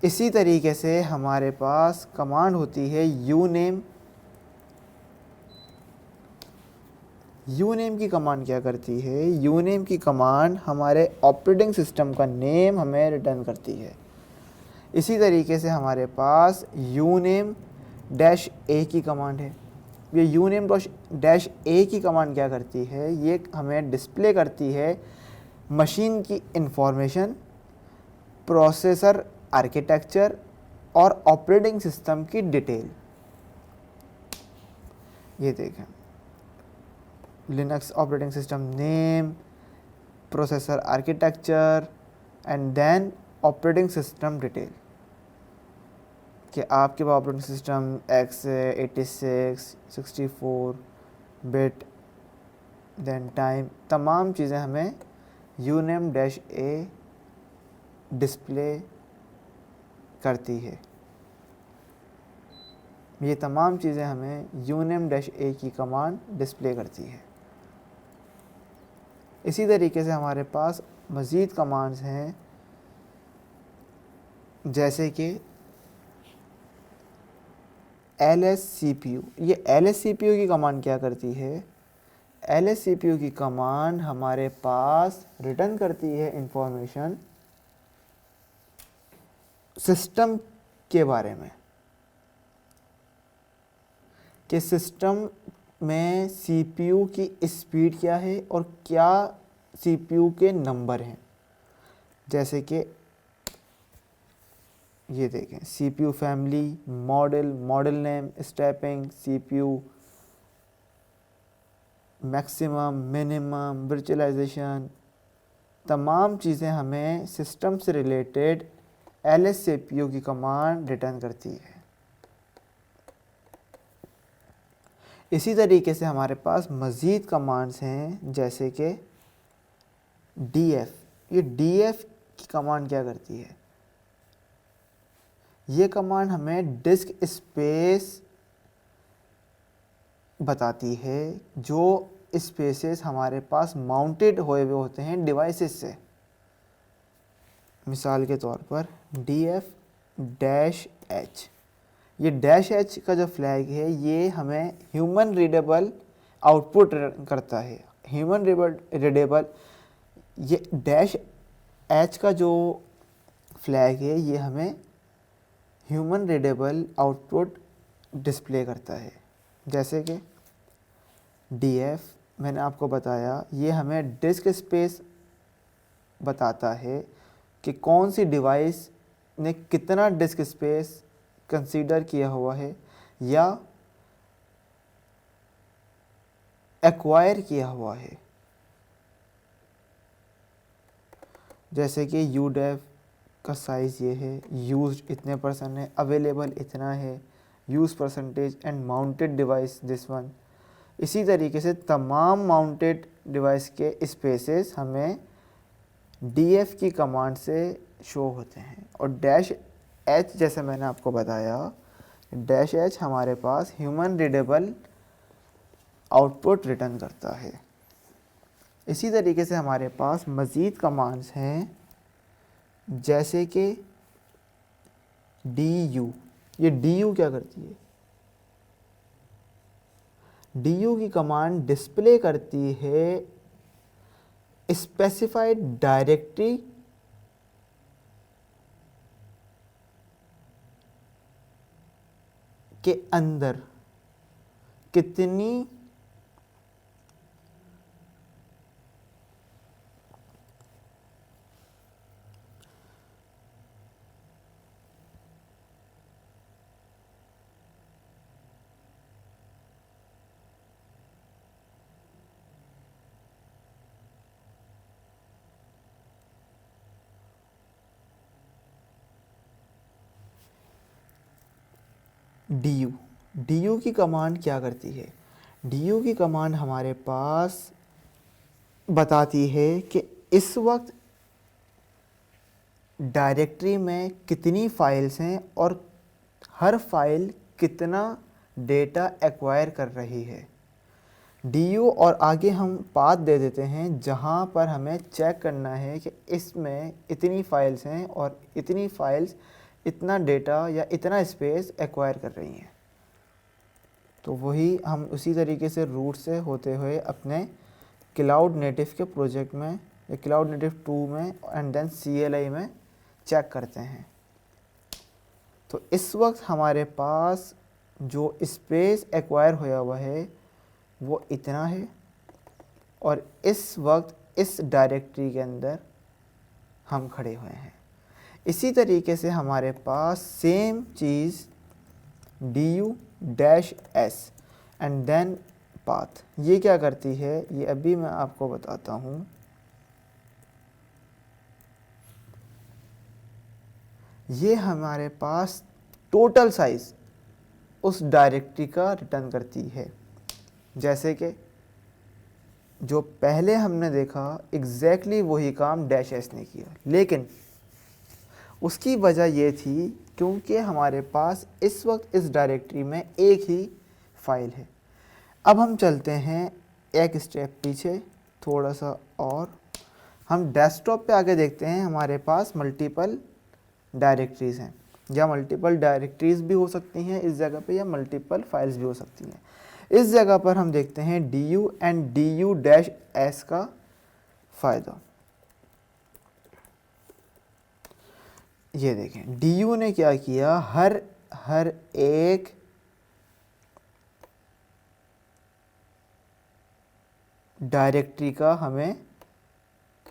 इसी तरीके से हमारे पास कमांड होती है यूनेम। यूनेम की कमांड क्या करती है? यूनेम की कमांड हमारे ऑपरेटिंग सिस्टम का नेम हमें रिटर्न करती है। इसी तरीके से हमारे पास यूनेम डैश ए की कमांड है। ये यूनेम डैश ए की कमांड क्या करती है? ये हमें डिस्प्ले करती है मशीन की इंफॉर्मेशन, प्रोसेसर आर्किटेक्चर और ऑपरेटिंग सिस्टम की डिटेल। ये देखें, Linux operating system name, processor architecture and then operating system detail. कि आपके पास operating system x 86 64 bit, then time, तमाम चीज़ें हमें यूनेम डैश ए डिस्प्ले करती है। ये तमाम चीज़ें हमें यूनेम डैश ए की कमांड डिस्प्ले करती है। इसी तरीके से हमारे पास मज़ीद कमांड्स हैं, जैसे कि lscpu। ये lscpu की कमांड क्या करती है? lscpu की कमांड हमारे पास रिटर्न करती है इंफॉर्मेशन सिस्टम के बारे में, कि सिस्टम में सीपीयू की स्पीड क्या है और क्या सीपीयू के नंबर हैं। जैसे कि ये देखें, CPU family, model, model name, stepping, CPU maximum, minimum, virtualization, तमाम चीज़ें हमें सिस्टम से रिलेटेड lscpu की कमांड रिटर्न करती है। इसी तरीके से हमारे पास मज़ीद कमांड्स हैं, जैसे कि df। ये df की कमांड क्या करती है? ये कमांड हमें डिस्क स्पेस बताती है, जो स्पेसेस हमारे पास माउंटेड हुए हुए होते हैं डिवाइसेस से। मिसाल के तौर पर df डैश h, ये डैश h का जो फ्लैग है ये हमें ह्यूमन रीडेबल आउटपुट करता है। ह्यूमन रीडेबल, ये डैश h का जो फ्लैग है ये हमें ह्यूमन रीडेबल आउटपुट डिस्प्ले करता है। जैसे कि df मैंने आपको बताया, ये हमें डिस्क स्पेस बताता है कि कौन सी डिवाइस ने कितना डिस्क स्पेस कंसीडर किया हुआ है या एक्वायर किया हुआ है। जैसे कि यूडेफ का साइज़ ये है, यूज्ड इतने परसेंट है, अवेलेबल इतना है, use percentage and mounted device this one. इसी तरीके से तमाम माउंटेड डिवाइस के स्पेसेस हमें df की कमांड से शो होते हैं। और डैश h, जैसे मैंने आपको बताया, डैश h हमारे पास ह्यूमन रीडेबल आउटपुट रिटर्न करता है। इसी तरीके से हमारे पास मज़ीद कमांड्स हैं, जैसे कि du। ये du क्या करती है? du की कमांड डिस्प्ले करती है स्पेसिफाइड डायरेक्टरी के अंदर कितनी du की कमांड क्या करती है? du की कमांड हमारे पास बताती है कि इस वक्त डायरेक्टरी में कितनी फाइल्स हैं और हर फाइल कितना डेटा एक्वायर कर रही है। du और आगे हम पाथ दे देते हैं, जहां पर हमें चेक करना है कि इसमें इतनी फाइल्स हैं और इतनी फाइल्स इतना डेटा या इतना स्पेस एक्वायर कर रही हैं। तो वही हम उसी तरीके से रूट से होते हुए अपने क्लाउड नेटिव के प्रोजेक्ट में या क्लाउड नेटिव 2 में एंड देन CLI में चेक करते हैं। तो इस वक्त हमारे पास जो स्पेस एक्वायर होया हुआ है वो इतना है, और इस वक्त इस डायरेक्टरी के अंदर हम खड़े हुए हैं। इसी तरीके से हमारे पास सेम चीज़ du-s एंड देन पाथ, ये क्या करती है ये अभी मैं आपको बताता हूँ। ये हमारे पास टोटल साइज उस डायरेक्टरी का रिटर्न करती है। जैसे कि जो पहले हमने देखा एग्जैक्टली वही काम -s ने किया, लेकिन उसकी वजह ये थी क्योंकि हमारे पास इस वक्त इस डायरेक्टरी में एक ही फाइल है। अब हम चलते हैं एक स्टेप पीछे थोड़ा सा, और हम डेस्कटॉप पे आके देखते हैं हमारे पास मल्टीपल डायरेक्टरीज़ हैं, या मल्टीपल डायरेक्टरीज़ भी हो सकती हैं इस जगह पे, या मल्टीपल फाइल्स भी हो सकती हैं। इस जगह पर हम देखते हैं du एंड du-s का फ़ायदा। ये देखें du ने क्या किया, हर एक डायरेक्टरी का हमें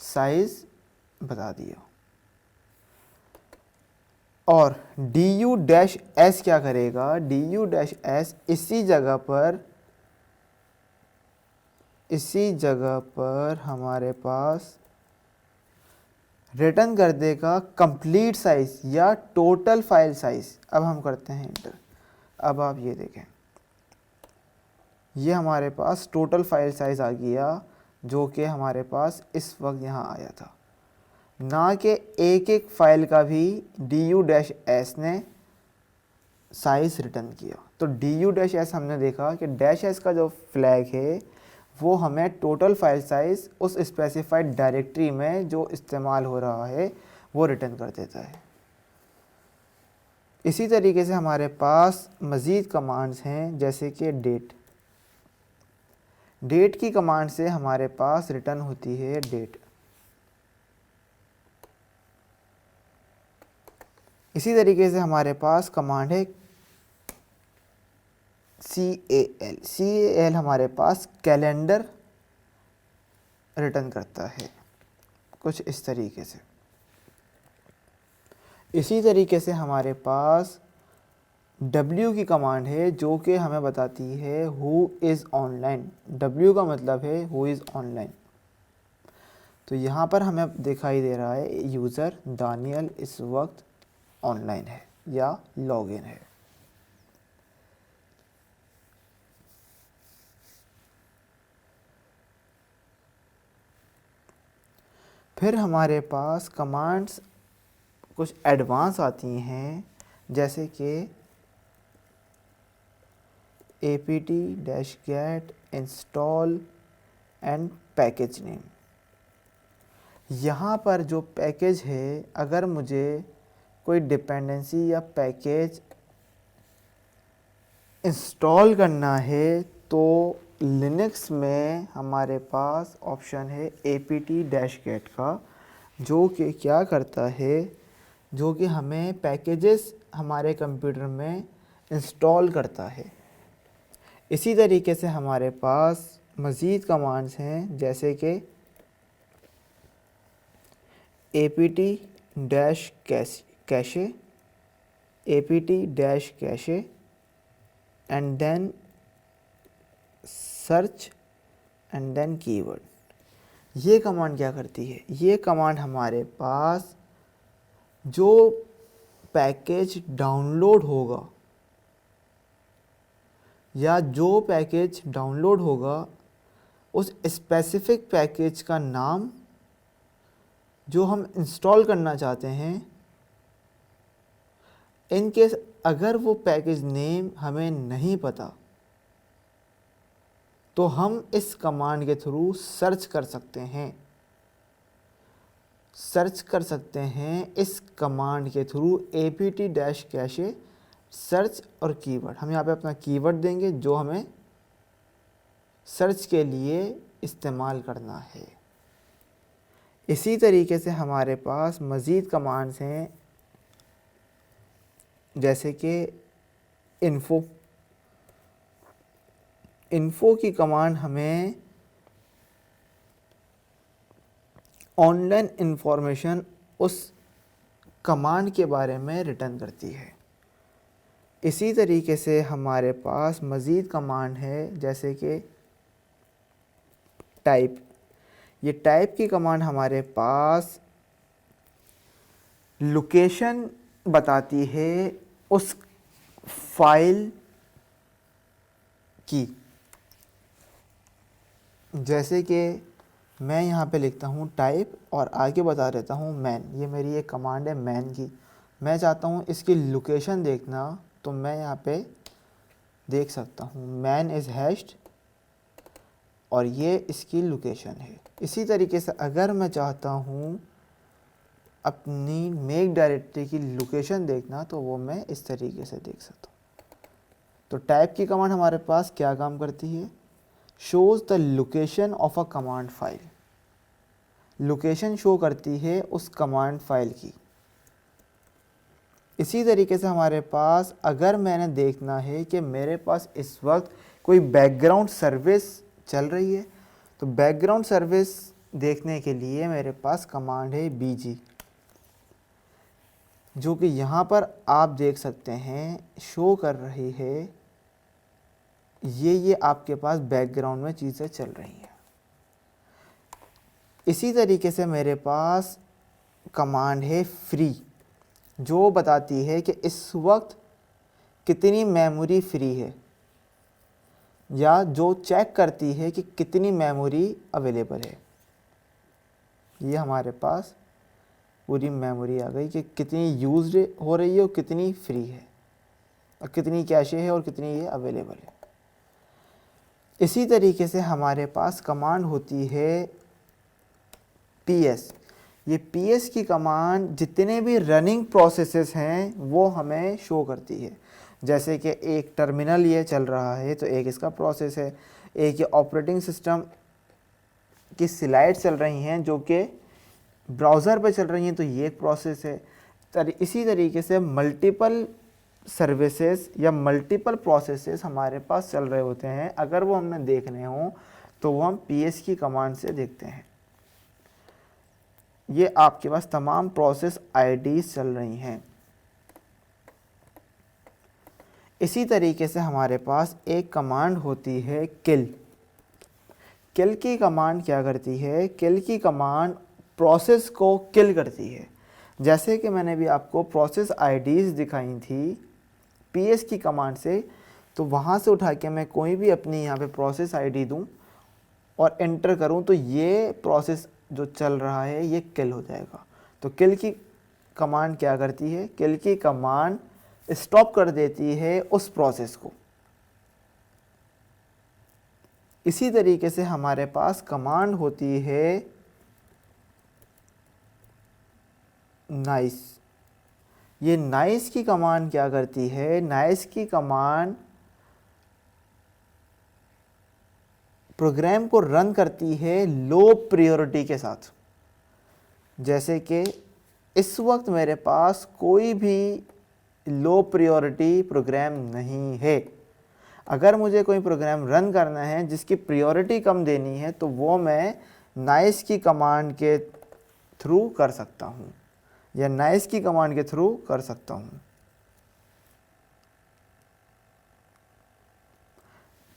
साइज बता दिया, और du-s क्या करेगा, du-s इसी जगह पर हमारे पास रिटर्न कर देगा कंप्लीट साइज या टोटल फाइल साइज। अब हम करते हैं इंटर। अब आप ये देखें, ये हमारे पास टोटल फाइल साइज आ गया, जो कि हमारे पास इस वक्त यहाँ आया था, ना कि एक एक फाइल का भी du-s ने साइज रिटर्न किया। तो du-s हमने देखा कि -s का जो फ्लैग है वो हमें टोटल फाइल साइज उस स्पेसिफाइड डायरेक्टरी में जो इस्तेमाल हो रहा है वो रिटर्न कर देता है। इसी तरीके से हमारे पास मज़ीद कमांड्स हैं, जैसे कि डेट की कमांड से हमारे पास रिटर्न होती है डेट। इसी तरीके से हमारे पास कमांड है cal हमारे पास कैलेंडर रिटर्न करता है, कुछ इस तरीके से। इसी तरीके से हमारे पास w की कमांड है, जो कि हमें बताती है हु इज़ ऑनलाइन। w का मतलब है हु इज़ ऑनलाइन। तो यहाँ पर हमें दिखाई दे रहा है यूज़र दानियल इस वक्त ऑनलाइन है या लॉगिन है। फिर हमारे पास कमांड्स कुछ एडवांस आती हैं, जैसे कि apt-get install and package name. यहाँ पर जो पैकेज है, अगर मुझे कोई डिपेंडेंसी या पैकेज इंस्टॉल करना है तो लिनक्स में हमारे पास ऑप्शन है apt-get का, जो कि क्या करता है, जो कि हमें पैकेजेस हमारे कंप्यूटर में इंस्टॉल करता है। इसी तरीके से हमारे पास मज़ीद कमांड्स हैं, जैसे कि apt-cache apt-cache and then search and then keyword. ये कमांड क्या करती है, ये कमांड हमारे पास जो पैकेज डाउनलोड होगा या जो पैकेज डाउनलोड होगा उस स्पेसिफिक पैकेज का नाम जो हम इंस्टॉल करना चाहते हैं, इन केस अगर वो पैकेज नेम हमें नहीं पता तो हम इस कमांड के थ्रू सर्च कर सकते हैं। सर्च कर सकते हैं इस कमांड के थ्रू apt-cache सर्च और कीवर्ड। हम यहाँ पे अपना कीवर्ड देंगे जो हमें सर्च के लिए इस्तेमाल करना है। इसी तरीके से हमारे पास मज़ीद कमांड्स हैं, जैसे कि इन्फो की कमांड हमें ऑनलाइन इंफॉर्मेशन उस कमांड के बारे में रिटर्न करती है। इसी तरीके से हमारे पास मज़ीद कमांड है, जैसे कि टाइप। ये टाइप की कमांड हमारे पास लोकेशन बताती है उस फाइल की। जैसे कि मैं यहाँ पे लिखता हूँ टाइप और आगे बता देता हूँ मैन। ये मेरी एक कमांड है मैन की। मैं चाहता हूँ इसकी लोकेशन देखना, तो मैं यहाँ पे देख सकता हूँ मैन इज़ हैश्ड और ये इसकी लोकेशन है। इसी तरीके से अगर मैं चाहता हूँ अपनी मेक डायरेक्टरी की लोकेशन देखना, तो वो मैं इस तरीके से देख सकता हूँ। तो टाइप की कमांड हमारे पास क्या काम करती है? Shows the location of a command file. Location show करती है उस कमांड फाइल की। इसी तरीके से हमारे पास अगर मैंने देखना है कि मेरे पास इस वक्त कोई बैकग्राउंड सर्विस चल रही है, तो बैकग्राउंड सर्विस देखने के लिए मेरे पास कमांड है bg, जो कि यहाँ पर आप देख सकते हैं शो कर रही है। ये आपके पास बैकग्राउंड में चीज़ें चल रही हैं। इसी तरीके से मेरे पास कमांड है फ्री, जो बताती है कि इस वक्त कितनी मेमोरी फ्री है, या जो चेक करती है कि कितनी मेमोरी अवेलेबल है। ये हमारे पास पूरी मेमोरी आ गई कि कितनी यूज्ड हो रही है और कितनी फ्री है, और कितनी कैशे है और कितनी ये अवेलेबल है। इसी तरीके से हमारे पास कमांड होती है ps। ये ps की कमांड जितने भी रनिंग प्रोसेसेस हैं वो हमें शो करती है। जैसे कि एक टर्मिनल ये चल रहा है तो एक इसका प्रोसेस है, एक ये ऑपरेटिंग सिस्टम की स्लाइड चल रही हैं जो कि ब्राउज़र पे चल रही हैं, तो ये एक प्रोसेस है। इसी तरीके से मल्टीपल सर्विसेज या मल्टीपल प्रोसेसेस हमारे पास चल रहे होते हैं। अगर वो हमने देखने हों तो वो हम ps की कमांड से देखते हैं। ये आपके पास तमाम प्रोसेस आईडीज चल रही हैं। इसी तरीके से हमारे पास एक कमांड होती है किल। किल की कमांड क्या करती है? किल की कमांड प्रोसेस को किल करती है। जैसे कि मैंने भी आपको प्रोसेस आईडीज दिखाई थी ps की कमांड से, तो वहाँ से उठा के मैं कोई भी अपनी यहाँ पे प्रोसेस आईडी दूँ और एंटर करूँ तो ये प्रोसेस जो चल रहा है ये किल हो जाएगा। तो किल की कमांड क्या करती है? किल की कमांड स्टॉप कर देती है उस प्रोसेस को। इसी तरीके से हमारे पास कमांड होती है नाइस। ये नाइस की कमांड क्या करती है? नाइस की कमांड प्रोग्राम को रन करती है लो प्रायोरिटी के साथ। जैसे कि इस वक्त मेरे पास कोई भी लो प्रायोरिटी प्रोग्राम नहीं है। अगर मुझे कोई प्रोग्राम रन करना है जिसकी प्रायोरिटी कम देनी है, तो वो मैं नाइस की कमांड के थ्रू कर सकता हूँ, या नाइस की कमांड के थ्रू कर सकता हूँ,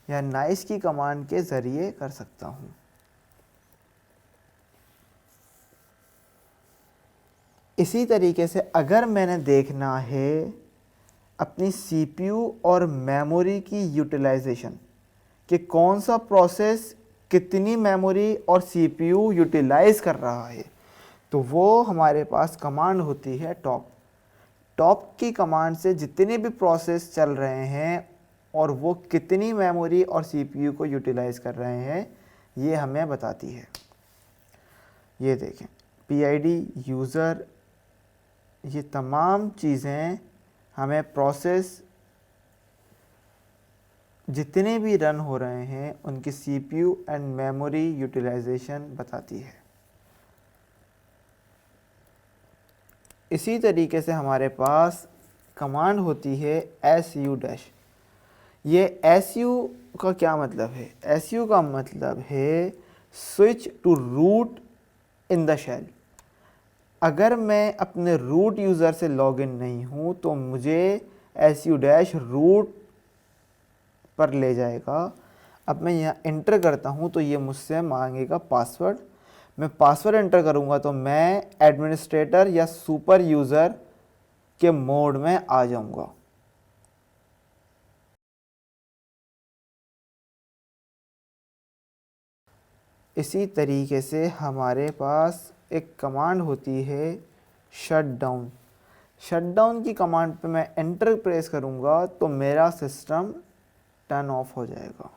या नाइस की कमांड के ज़रिए कर सकता हूँ। इसी तरीके से अगर मैंने देखना है अपनी CPU और मेमोरी की यूटिलाइजेशन, कि कौन सा प्रोसेस कितनी मेमोरी और CPU यूटिलाइज कर रहा है, तो वो हमारे पास कमांड होती है टॉप। टॉप की कमांड से जितने भी प्रोसेस चल रहे हैं और वो कितनी मेमोरी और CPU को यूटिलाइज कर रहे हैं, ये हमें बताती है। ये देखें, PID यूज़र, ये तमाम चीज़ें हमें प्रोसेस जितने भी रन हो रहे हैं उनकी CPU एंड मेमोरी यूटिलाइजेशन बताती है। इसी तरीके से हमारे पास कमांड होती है su-। ये su का क्या मतलब है? su का मतलब है switch to root in the shell. अगर मैं अपने रूट यूज़र से लॉगिन नहीं हूँ तो मुझे su- रूट पर ले जाएगा। अब मैं यहाँ एंटर करता हूँ तो ये मुझसे मांगेगा पासवर्ड। मैं पासवर्ड एंटर करूँगा तो मैं एडमिनिस्ट्रेटर या सुपर यूज़र के मोड में आ जाऊँगा। इसी तरीके से हमारे पास एक कमांड होती है शट डाउन। शट डाउन की कमांड पे मैं एंटर प्रेस करूँगा तो मेरा सिस्टम टर्न ऑफ हो जाएगा।